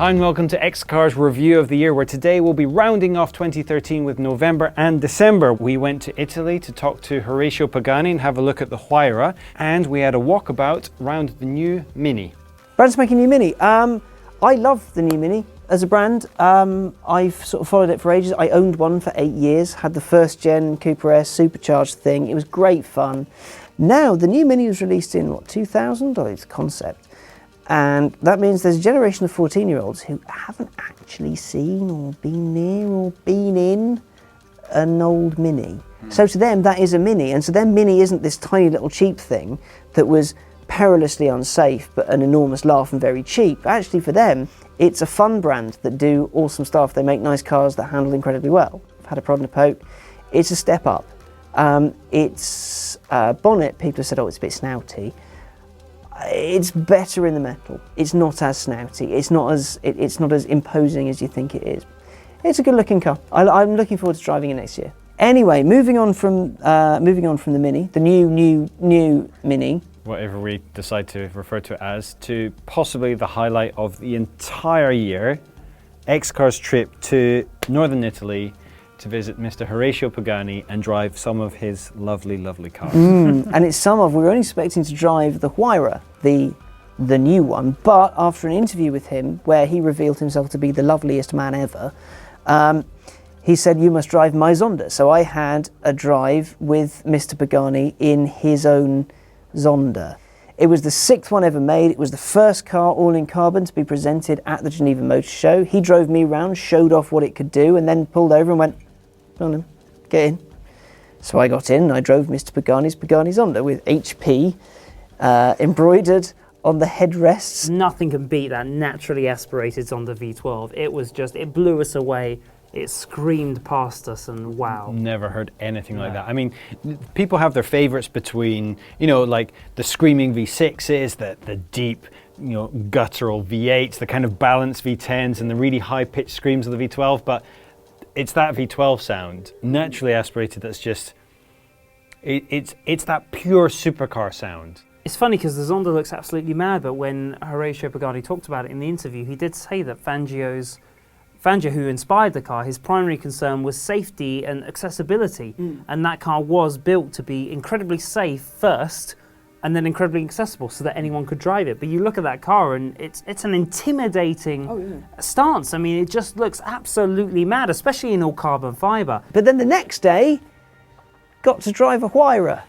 Hi and welcome to XCAR's review of the year, where today we'll be rounding off 2013 with November and December. We went to Italy to talk to Horatio Pagani and have a look at the Huayra, and we had a walkabout around the new Mini. Brand spanking new Mini. I love the new Mini as a brand. I've sort of followed it for ages. I owned one for 8 years, had the first gen Cooper S supercharged thing. It was great fun. Now the new Mini was released in 2000, or it's concept. And that means there's a generation of 14-year-olds who haven't actually seen or been near or been in an old Mini. So to them, that is a Mini. And so their Mini isn't this tiny little cheap thing that was perilously unsafe, but an enormous laugh and very cheap. Actually, for them, it's a fun brand that do awesome stuff. They make nice cars that handle incredibly well. I've had a prod and a poke. It's a step up. Its bonnet, people have said, oh, it's a bit snouty. It's better in the metal. It's not as snouty. It's not as imposing as you think it is. It's a good-looking car. I'm looking forward to driving it next year. Anyway, moving on from the Mini, the new Mini. Whatever we decide to refer to it as, to possibly the highlight of the entire year, XCAR's trip to northern Italy to visit Mr. Horatio Pagani and drive some of his lovely, lovely cars. And it's we were only expecting to drive the Huayra, the new one, but after an interview with him where he revealed himself to be the loveliest man ever, he said, you must drive my Zonda. So I had a drive with Mr. Pagani in his own Zonda. It was the 6th one ever made. It was the first car all in carbon to be presented at the Geneva Motor Show. He drove me around, showed off what it could do, and then pulled over and went, "Come on then, get in." So I got in and I drove Mr. Pagani's Zonda with HP embroidered on the headrests. Nothing can beat that naturally aspirated Zonda V12. It blew us away. It screamed past us, and wow. Never heard anything like that. I mean, people have their favorites between, like the screaming V6s, the deep, guttural V8s, the kind of balanced V10s, and the really high-pitched screams of the V12, but it's that V12 sound, naturally aspirated, that's just, it's that pure supercar sound. It's funny because the Zonda looks absolutely mad, but when Horatio Pagani talked about it in the interview, he did say that Fangio, who inspired the car, his primary concern was safety and accessibility. And that car was built to be incredibly safe first, and then incredibly accessible so that anyone could drive it. But you look at that car and it's an intimidating stance. I mean, it just looks absolutely mad, especially in all carbon fibre. But then the next day, got to drive a Huayra.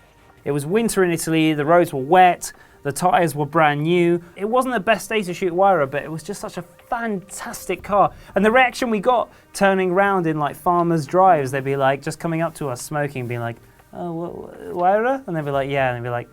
It was winter in Italy, the roads were wet, the tyres were brand new. It wasn't the best day to shoot Huayra, but it was just such a fantastic car. And the reaction we got turning around in like farmers' drives, they'd be like just coming up to us smoking, being like, "Oh, Huayra?" And they'd be like, "Yeah," and they'd be like,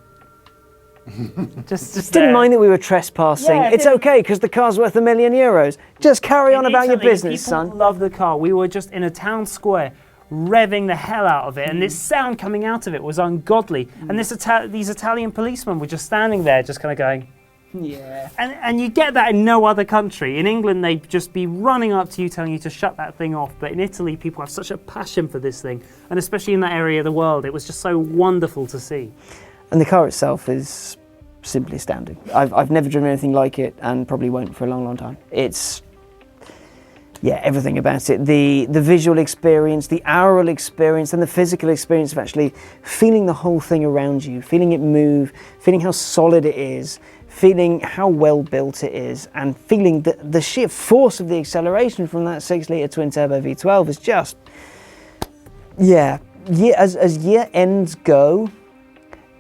just didn't mind that we were trespassing. Yeah, it's okay because the car's worth €1 million. Just carry on about your business, son. People love the car. We were just in a town square, revving the hell out of it, and this sound coming out of it was ungodly. And these Italian policemen were just standing there, just kind of going, yeah. And you get that in no other country. In England, they'd just be running up to you, telling you to shut that thing off. But in Italy, people have such a passion for this thing, and especially in that area of the world, it was just so wonderful to see. And the car itself is simply astounding. I've never driven anything like it, and probably won't for a long, long time. It's, everything about it. The visual experience, the aural experience, and the physical experience of actually feeling the whole thing around you, feeling it move, feeling how solid it is, feeling how well built it is, and feeling the sheer force of the acceleration from that 6-litre twin-turbo V12 is just, as year ends go,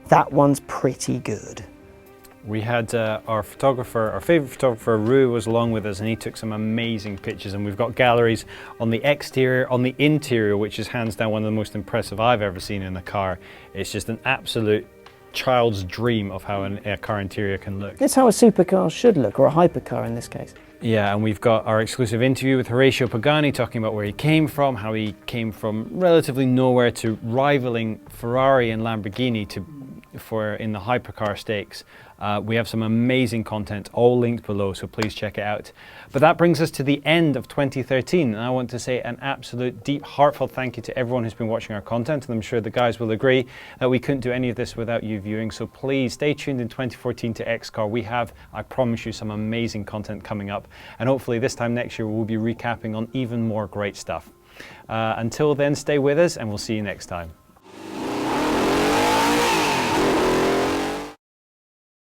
that one's pretty good. We had our favourite photographer, Rue, was along with us, and he took some amazing pictures, and we've got galleries on the exterior, on the interior, which is hands down one of the most impressive I've ever seen in a car. It's just an absolute child's dream of how a car interior can look. It's how a supercar should look, or a hypercar in this case. Yeah, and we've got our exclusive interview with Horatio Pagani talking about where he came from, how he came from relatively nowhere to rivaling Ferrari and Lamborghini to for in the hypercar stakes. We have some amazing content, all linked below, so please check it out. But that brings us to the end of 2013, and I want to say an absolute deep, heartfelt thank you to everyone who's been watching our content, and I'm sure the guys will agree that we couldn't do any of this without you viewing, so please stay tuned in 2014 to XCAR. We have, I promise you, some amazing content coming up, and hopefully this time next year we'll be recapping on even more great stuff. Until then, stay with us, and we'll see you next time.